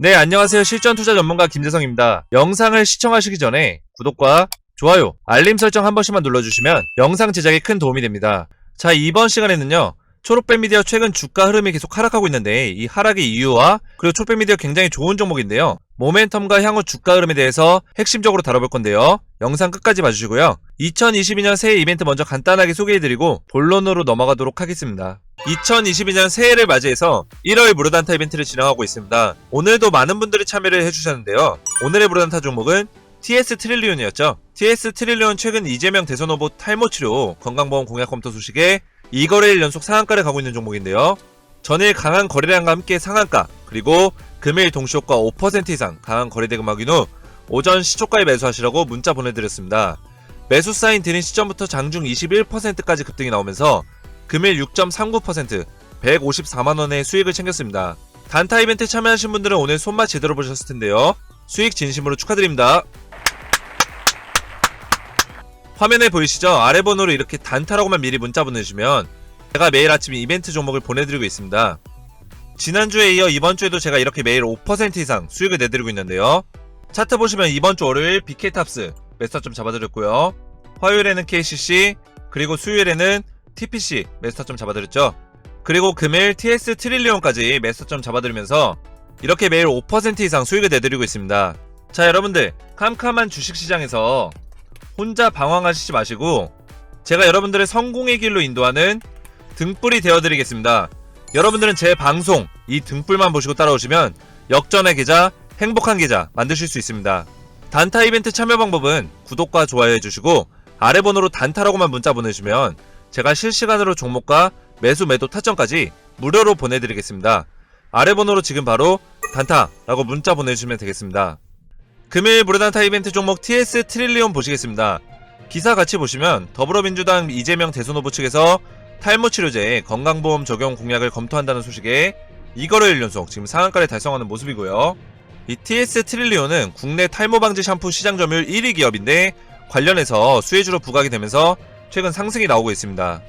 네, 안녕하세요. 실전 투자 전문가 김재성입니다. 영상을 시청하시기 전에 구독과 좋아요, 알림 설정 한 번씩만 눌러주시면 영상 제작에 큰 도움이 됩니다. 자, 이번 시간에는요. 초록뱀 미디어 최근 주가 흐름이 계속 하락하고 있는데 이 하락의 이유와 그리고 초록뱀 미디어 굉장히 좋은 종목인데요. 모멘텀과 향후 주가 흐름에 대해서 핵심적으로 다뤄볼 건데요. 영상 끝까지 봐주시고요. 2022년 새해 이벤트 먼저 간단하게 소개해드리고 본론으로 넘어가도록 하겠습니다. 2022년 새해를 맞이해서 1월 무료단타 이벤트를 진행하고 있습니다. 오늘도 많은 분들이 참여를 해주셨는데요. 오늘의 무료단타 종목은 TS 트릴리온이었죠. TS 트릴리온 최근 이재명 대선 후보 탈모 치료 건강보험 공약 검토 소식에 2거래일 연속 상한가를 가고 있는 종목인데요. 전일 강한 거래량과 함께 상한가, 그리고 금일 동시효과 5% 이상 강한 거래대금 확인 후 오전 시초가에 매수하시라고 문자 보내드렸습니다. 매수 사인 드린 시점부터 장중 21%까지 급등이 나오면서 금일 6.39%, 154만원의 수익을 챙겼습니다. 단타 이벤트 참여하신 분들은 오늘 손맛 제대로 보셨을 텐데요. 수익 진심으로 축하드립니다. 화면에 보이시죠? 아래 번호로 이렇게 단타라고만 미리 문자 보내주시면 제가 매일 아침 이벤트 종목을 보내드리고 있습니다. 지난주에 이어 이번주에도 제가 이렇게 매일 5% 이상 수익을 내드리고 있는데요. 차트 보시면 이번주 월요일 BK탑스 매수타점 잡아드렸고요. 화요일에는 KCC, 그리고 수요일에는 TPC 매수타점 잡아드렸죠. 그리고 금일 TS 트릴리온까지 매수타점 잡아드리면서 이렇게 매일 5% 이상 수익을 내드리고 있습니다. 자, 여러분들 캄캄한 주식시장에서 혼자 방황하시지 마시고 제가 여러분들의 성공의 길로 인도하는 등불이 되어드리겠습니다. 여러분들은 제 방송 이 등불만 보시고 따라오시면 역전의 계좌, 행복한 계좌 만드실 수 있습니다. 단타 이벤트 참여 방법은 구독과 좋아요 해주시고 아래 번호로 단타라고만 문자 보내주시면 제가 실시간으로 종목과 매수 매도 타점까지 무료로 보내드리겠습니다. 아래 번호로 지금 바로 단타라고 문자 보내주시면 되겠습니다. 금일 무료단타 이벤트 종목 TS 트릴리온 보시겠습니다. 기사 같이 보시면 더불어민주당 이재명 대선 후보 측에서 탈모 치료제 건강보험 적용 공약을 검토한다는 소식에 2거래일 연속 지금 상한가를 달성하는 모습이고요. 이 TS 트릴리온은 국내 탈모 방지 샴푸 시장 점유율 1위 기업인데 관련해서 수혜주로 부각이 되면서 최근 상승이 나오고 있습니다.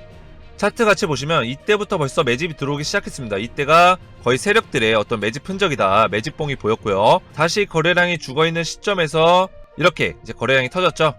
차트 같이 보시면 이때부터 벌써 매집이 들어오기 시작했습니다. 이때가 거의 세력들의 어떤 매집 흔적이다, 매집봉이 보였고요. 다시 거래량이 죽어있는 시점에서 이렇게 이제 거래량이 터졌죠.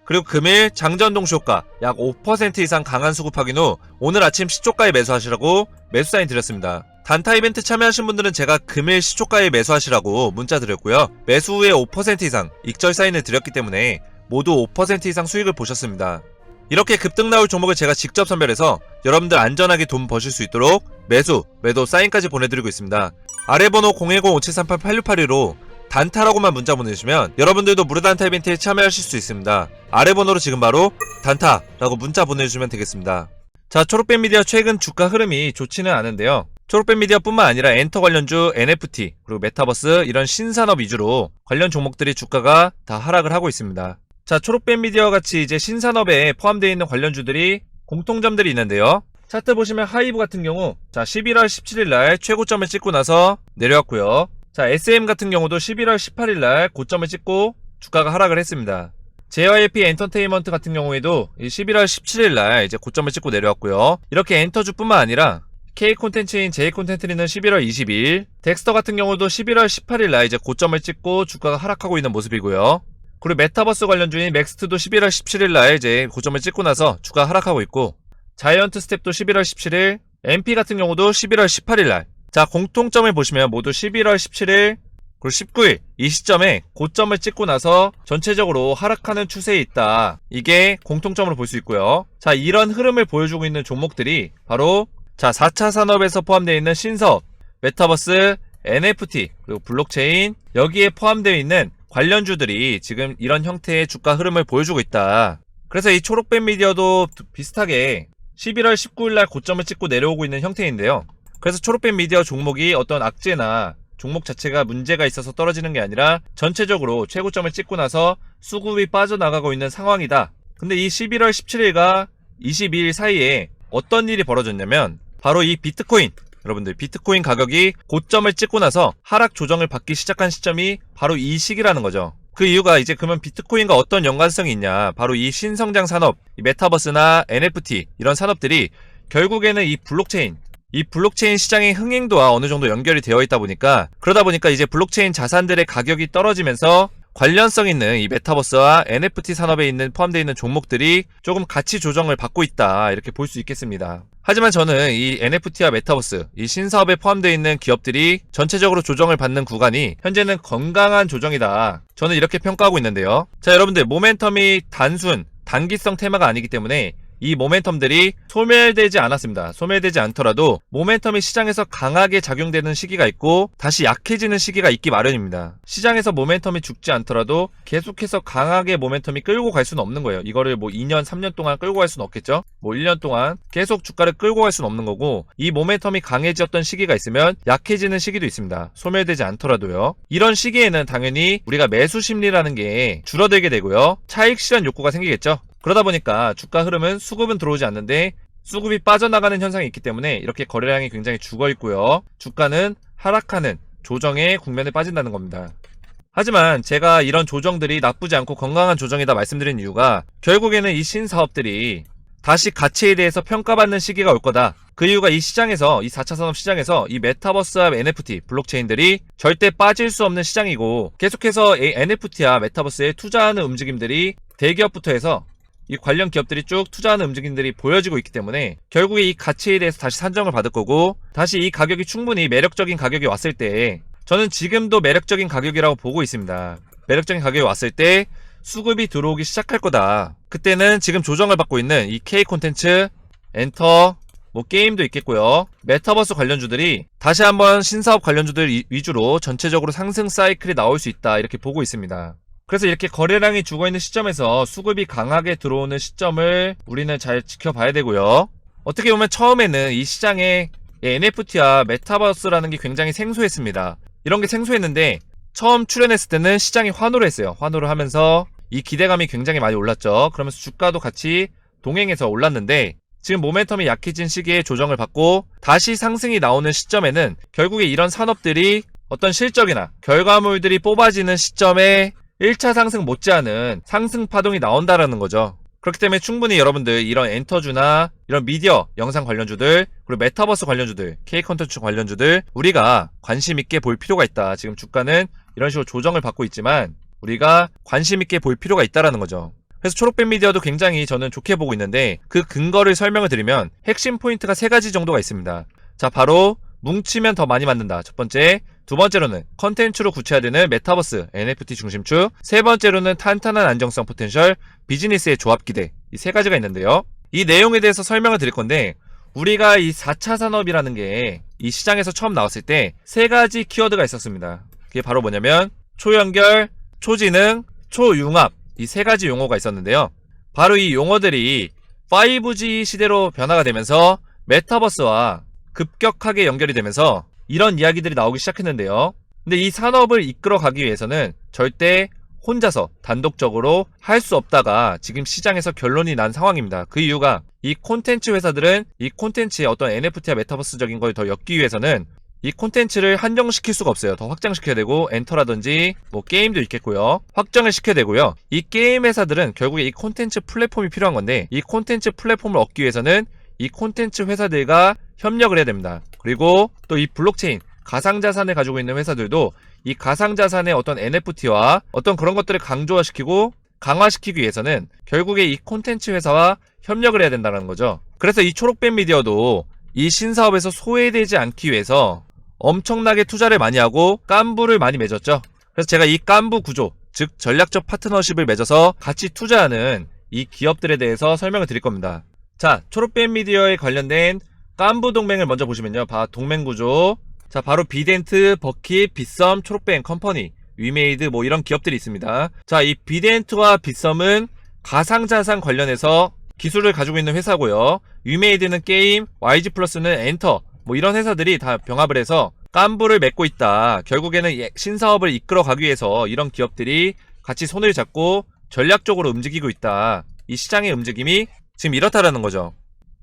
그리고 금일 장전 동시효과 약 5% 이상 강한 수급 확인 후 오늘 아침 시초가에 매수하시라고 매수 사인 드렸습니다. 단타 이벤트 참여하신 분들은 제가 금일 시초가에 매수하시라고 문자 드렸고요. 매수 후에 5% 이상 익절 사인을 드렸기 때문에 모두 5% 이상 수익을 보셨습니다. 이렇게 급등 나올 종목을 제가 직접 선별해서 여러분들 안전하게 돈 버실 수 있도록 매수, 매도 사인까지 보내드리고 있습니다. 아래 번호 010-5738-8682로 단타라고만 문자 보내주시면 여러분들도 무료 단타 이벤트에 참여하실 수 있습니다. 아래 번호로 지금 바로 단타라고 문자 보내주시면 되겠습니다. 자, 초록뱀 미디어 최근 주가 흐름이 좋지는 않은데요. 초록뱀 미디어 뿐만 아니라 엔터 관련주, NFT, 그리고 메타버스 이런 신산업 위주로 관련 종목들이 주가가 다 하락을 하고 있습니다. 자, 초록뱀 미디어 같이 이제 신산업에 포함되어 있는 관련주들이 공통점들이 있는데요. 차트 보시면 하이브 같은 경우 자 11월 17일날 최고점을 찍고 나서 내려왔고요. 자, SM 같은 경우도 11월 18일날 고점을 찍고 주가가 하락을 했습니다. JYP 엔터테인먼트 같은 경우에도 11월 17일날 이제 고점을 찍고 내려왔고요. 이렇게 엔터주뿐만 아니라 K 콘텐츠인 J 콘텐츠는 11월 20일, 덱스터 같은 경우도 11월 18일날 이제 고점을 찍고 주가가 하락하고 있는 모습이고요. 그리고 메타버스 관련주인 맥스트도 11월 17일날 이제 고점을 찍고 나서 주가 하락하고 있고, 자이언트 스텝도 11월 17일, MP 같은 경우도 11월 18일날. 자, 공통점을 보시면 모두 11월 17일 그리고 19일 이 시점에 고점을 찍고 나서 전체적으로 하락하는 추세에 있다. 이게 공통점으로 볼 수 있고요. 자, 이런 흐름을 보여주고 있는 종목들이 바로 자 4차 산업에서 포함되어 있는 신사업, 메타버스, NFT, 그리고 블록체인 여기에 포함되어 있는 관련주들이 지금 이런 형태의 주가 흐름을 보여주고 있다. 그래서 이 초록뱀 미디어도 비슷하게 11월 19일날 고점을 찍고 내려오고 있는 형태인데요. 그래서 초록뱀 미디어 종목이 어떤 악재나 종목 자체가 문제가 있어서 떨어지는 게 아니라 전체적으로 최고점을 찍고 나서 수급이 빠져나가고 있는 상황이다. 근데 이 11월 17일과 22일 사이에 어떤 일이 벌어졌냐면 바로 이 비트코인, 여러분들 비트코인 가격이 고점을 찍고 나서 하락 조정을 받기 시작한 시점이 바로 이 시기라는 거죠. 그 이유가 이제 그러면 비트코인과 어떤 연관성이 있냐, 바로 이 신성장 산업, 이 메타버스나 NFT 이런 산업들이 결국에는 이 블록체인, 이 블록체인 시장의 흥행도와 어느 정도 연결이 되어 있다 보니까 그러다 보니까 이제 블록체인 자산들의 가격이 떨어지면서 관련성 있는 이 메타버스와 NFT 산업에 있는 포함되어 있는 종목들이 조금 가치 조정을 받고 있다 이렇게 볼 수 있겠습니다. 하지만 저는 이 NFT와 메타버스, 이 신사업에 포함되어 있는 기업들이 전체적으로 조정을 받는 구간이 현재는 건강한 조정이다. 저는 이렇게 평가하고 있는데요. 자, 여러분들 모멘텀이 단순 단기성 테마가 아니기 때문에 이 모멘텀들이 소멸되지 않았습니다. 소멸되지 않더라도 모멘텀이 시장에서 강하게 작용되는 시기가 있고 다시 약해지는 시기가 있기 마련입니다. 시장에서 모멘텀이 죽지 않더라도 계속해서 강하게 모멘텀이 끌고 갈 수는 없는 거예요. 이거를 뭐 2년, 3년 동안 끌고 갈 수는 없겠죠? 뭐 1년 동안 계속 주가를 끌고 갈 수는 없는 거고 이 모멘텀이 강해졌던 시기가 있으면 약해지는 시기도 있습니다. 소멸되지 않더라도요. 이런 시기에는 당연히 우리가 매수 심리라는 게 줄어들게 되고요. 차익 실현 욕구가 생기겠죠? 그러다 보니까 주가 흐름은 수급은 들어오지 않는데 수급이 빠져나가는 현상이 있기 때문에 이렇게 거래량이 굉장히 죽어 있고요. 주가는 하락하는 조정의 국면에 빠진다는 겁니다. 하지만 제가 이런 조정들이 나쁘지 않고 건강한 조정이다 말씀드린 이유가 결국에는 이 신사업들이 다시 가치에 대해서 평가받는 시기가 올 거다. 그 이유가 이 시장에서, 이 4차 산업 시장에서 이 메타버스와 NFT, 블록체인들이 절대 빠질 수 없는 시장이고 계속해서 NFT와 메타버스에 투자하는 움직임들이 대기업부터 해서 이 관련 기업들이 쭉 투자하는 움직임들이 보여지고 있기 때문에 결국에 이 가치에 대해서 다시 산정을 받을 거고 다시 이 가격이 충분히 매력적인 가격이 왔을 때 저는 지금도 매력적인 가격이라고 보고 있습니다. 매력적인 가격이 왔을 때 수급이 들어오기 시작할 거다. 그때는 지금 조정을 받고 있는 이 K 콘텐츠, 엔터, 뭐 게임도 있겠고요. 메타버스 관련주들이 다시 한번 신사업 관련주들 위주로 전체적으로 상승 사이클이 나올 수 있다 이렇게 보고 있습니다. 그래서 이렇게 거래량이 죽어있는 시점에서 수급이 강하게 들어오는 시점을 우리는 잘 지켜봐야 되고요. 어떻게 보면 처음에는 이 시장에 NFT와 메타버스라는 게 굉장히 생소했습니다. 이런 게 생소했는데 처음 출연했을 때는 시장이 환호를 했어요. 환호를 하면서 이 기대감이 굉장히 많이 올랐죠. 그러면서 주가도 같이 동행해서 올랐는데 지금 모멘텀이 약해진 시기에 조정을 받고 다시 상승이 나오는 시점에는 결국에 이런 산업들이 어떤 실적이나 결과물들이 뽑아지는 시점에 1차 상승 못지않은 상승 파동이 나온다라는 거죠. 그렇기 때문에 충분히 여러분들 이런 엔터주나 이런 미디어 영상 관련주들 그리고 메타버스 관련주들 K 콘텐츠 관련주들 우리가 관심 있게 볼 필요가 있다. 지금 주가는 이런 식으로 조정을 받고 있지만 우리가 관심 있게 볼 필요가 있다라는 거죠. 그래서 초록빛 미디어도 굉장히 저는 좋게 보고 있는데 그 근거를 설명을 드리면 핵심 포인트가 3가지 정도가 있습니다. 자, 바로 뭉치면 더 많이 만든다. 첫 번째. 두 번째로는 컨텐츠로 구체화되는 메타버스, NFT 중심축. 세 번째로는 탄탄한 안정성 포텐셜, 비즈니스의 조합 기대. 이 3가지가 있는데요. 이 내용에 대해서 설명을 드릴 건데 우리가 이 4차 산업이라는 게 이 시장에서 처음 나왔을 때 3가지 키워드가 있었습니다. 그게 바로 뭐냐면 초연결, 초지능, 초융합 이 3가지 용어가 있었는데요. 바로 이 용어들이 5G 시대로 변화가 되면서 메타버스와 급격하게 연결이 되면서 이런 이야기들이 나오기 시작했는데요. 근데 이 산업을 이끌어가기 위해서는 절대 혼자서 단독적으로 할 수 없다가 지금 시장에서 결론이 난 상황입니다. 그 이유가 이 콘텐츠 회사들은 이 콘텐츠의 어떤 NFT와 메타버스적인 걸 더 엮기 위해서는 이 콘텐츠를 한정시킬 수가 없어요. 더 확장시켜야 되고 엔터라든지 뭐 게임도 있겠고요. 확정을 시켜야 되고요. 이 게임 회사들은 결국에 이 콘텐츠 플랫폼이 필요한 건데 이 콘텐츠 플랫폼을 얻기 위해서는 이 콘텐츠 회사들과 협력을 해야 됩니다. 그리고 또 이 블록체인 가상자산을 가지고 있는 회사들도 이 가상자산의 어떤 NFT와 어떤 그런 것들을 강조화시키고 강화시키기 위해서는 결국에 이 콘텐츠 회사와 협력을 해야 된다는 거죠. 그래서 이 초록빛 미디어도 이 신사업에서 소외되지 않기 위해서 엄청나게 투자를 많이 하고 깐부를 많이 맺었죠. 그래서 제가 이 깐부 구조, 즉 전략적 파트너십을 맺어서 같이 투자하는 이 기업들에 대해서 설명을 드릴 겁니다. 자, 초록빛 미디어에 관련된 깐부 동맹을 먼저 보시면요. 동맹 구조. 자, 바로 비덴트, 버킷, 빗썸, 초록빛 컴퍼니, 위메이드 뭐 이런 기업들이 있습니다. 자, 이 비덴트와 빗썸은 가상자산 관련해서 기술을 가지고 있는 회사고요. 위메이드는 게임, YG 플러스는 엔터 뭐 이런 회사들이 다 병합을 해서 깐부를 맺고 있다. 결국에는 신사업을 이끌어가기 위해서 이런 기업들이 같이 손을 잡고 전략적으로 움직이고 있다. 이 시장의 움직임이 지금 이렇다라는 거죠.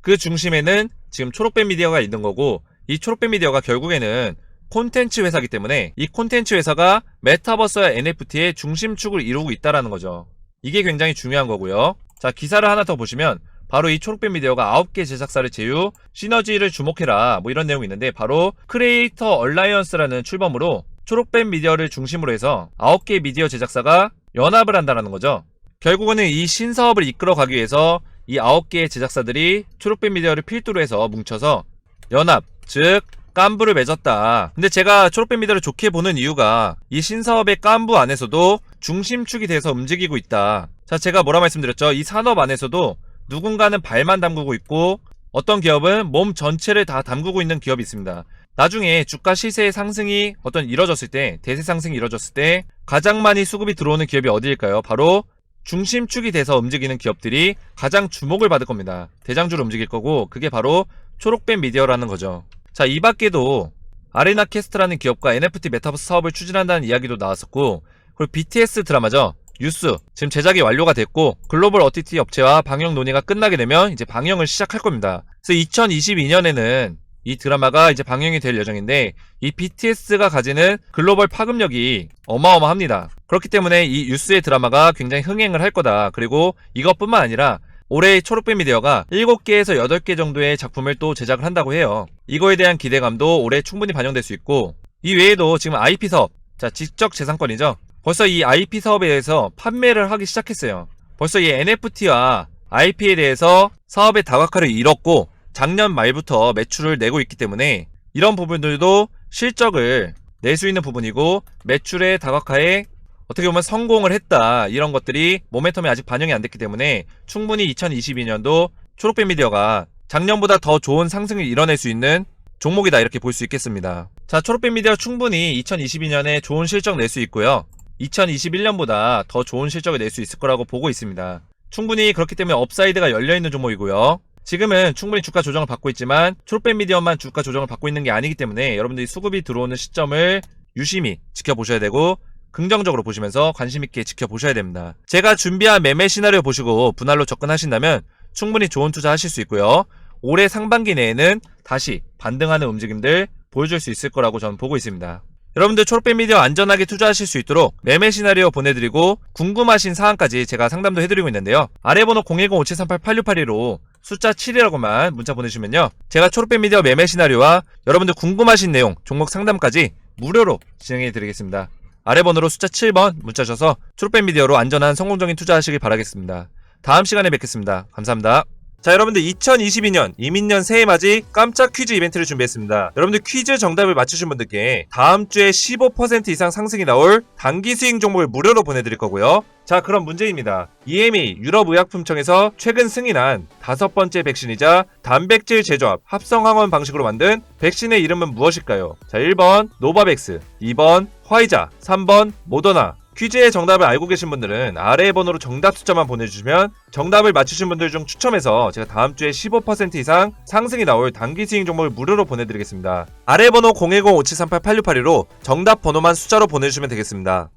그 중심에는 지금 초록빛 미디어가 있는 거고 이 초록빛 미디어가 결국에는 콘텐츠 회사이기 때문에 이 콘텐츠 회사가 메타버스와 NFT의 중심축을 이루고 있다라는 거죠. 이게 굉장히 중요한 거고요. 자, 기사를 하나 더 보시면 바로 이 초록빛 미디어가 9개 제작사를 제휴, 시너지를 주목해라 뭐 이런 내용이 있는데, 바로 크리에이터 얼라이언스라는 출범으로 초록빛 미디어를 중심으로 해서 9개 미디어 제작사가 연합을 한다는 거죠. 결국은 이 신사업을 이끌어가기 위해서 이 9개의 제작사들이 초록빛 미디어를 필두로 해서 뭉쳐서 연합, 즉 깐부를 맺었다. 근데 제가 초록빛 미디어를 좋게 보는 이유가 이 신사업의 깐부 안에서도 중심축이 돼서 움직이고 있다. 자, 제가 뭐라 말씀드렸죠? 이 산업 안에서도 누군가는 발만 담그고 있고 어떤 기업은 몸 전체를 다 담그고 있는 기업이 있습니다. 나중에 주가 시세의 상승이 이뤄졌을 때, 대세 상승이 이뤄졌을 때 가장 많이 수급이 들어오는 기업이 어디일까요? 바로 중심축이 돼서 움직이는 기업들이 가장 주목을 받을 겁니다. 대장주로 움직일 거고, 그게 바로 초록빛 미디어라는 거죠. 자, 이 밖에도 아레나캐스트라는 기업과 NFT 메타버스 사업을 추진한다는 이야기도 나왔었고, 그리고 BTS 드라마죠. 뉴스 지금 제작이 완료가 됐고, 글로벌 OTT 업체와 방영 논의가 끝나게 되면 이제 방영을 시작할 겁니다. 그래서 2022년에는 이 드라마가 이제 방영이 될 예정인데, 이 BTS가 가지는 글로벌 파급력이 어마어마합니다. 그렇기 때문에 이 뉴스의 드라마가 굉장히 흥행을 할 거다. 그리고 이것뿐만 아니라 올해 초록빛 미디어가 7개에서 8개 정도의 작품을 또 제작을 한다고 해요. 이거에 대한 기대감도 올해 충분히 반영될 수 있고, 이 외에도 지금 IP 사업, 자, 지적재산권이죠. 벌써 이 IP 사업에 대해서 판매를 하기 시작했어요. 벌써 이 NFT와 IP에 대해서 사업의 다각화를 이뤘고, 작년 말부터 매출을 내고 있기 때문에 이런 부분들도 실적을 낼 수 있는 부분이고, 매출의 다각화에 어떻게 보면 성공을 했다. 이런 것들이 모멘텀이 아직 반영이 안 됐기 때문에 충분히 2022년도 초록빛 미디어가 작년보다 더 좋은 상승을 이뤄낼 수 있는 종목이다, 이렇게 볼 수 있겠습니다. 자, 초록빛 미디어 충분히 2022년에 좋은 실적 낼 수 있고요. 2021년보다 더 좋은 실적을 낼 수 있을 거라고 보고 있습니다. 충분히 그렇기 때문에 업사이드가 열려있는 종목이고요. 지금은 충분히 주가 조정을 받고 있지만 초록빛 미디어만 주가 조정을 받고 있는 게 아니기 때문에 여러분들이 수급이 들어오는 시점을 유심히 지켜보셔야 되고, 긍정적으로 보시면서 관심있게 지켜보셔야 됩니다. 제가 준비한 매매 시나리오 보시고 분할로 접근하신다면 충분히 좋은 투자 하실 수 있고요. 올해 상반기 내에는 다시 반등하는 움직임들 보여줄 수 있을 거라고 저는 보고 있습니다. 여러분들 초록빛 미디어 안전하게 투자하실 수 있도록 매매 시나리오 보내드리고, 궁금하신 사항까지 제가 상담도 해드리고 있는데요. 아래 번호 010-5738-8682로 숫자 7이라고만 문자 보내주시면요, 제가 초록빛 미디어 매매 시나리오와 여러분들 궁금하신 내용, 종목 상담까지 무료로 진행해드리겠습니다. 아래 번호로 숫자 7번 문자 주셔서 초록빛 미디어로 안전한 성공적인 투자하시길 바라겠습니다. 다음 시간에 뵙겠습니다. 감사합니다. 자, 여러분들 2022년 이민년 새해맞이 깜짝 퀴즈 이벤트를 준비했습니다. 여러분들 퀴즈 정답을 맞추신 분들께 다음 주에 15% 이상 상승이 나올 단기 수익 종목을 무료로 보내드릴 거고요. 자, 그럼 문제입니다. EMA 유럽의약품청에서 최근 승인한 5번째 백신이자 단백질 제조합 합성항원 방식으로 만든 백신의 이름은 무엇일까요? 자, 1번 노바백스, 2번 화이자, 3번 모더나. 퀴즈의 정답을 알고 계신 분들은 아래의 번호로 정답 숫자만 보내주시면 정답을 맞추신 분들 중 추첨해서 제가 다음 주에 15% 이상 상승이 나올 단기 수익 종목을 무료로 보내드리겠습니다. 아래 번호 010-5738-8682로 정답 번호만 숫자로 보내주시면 되겠습니다.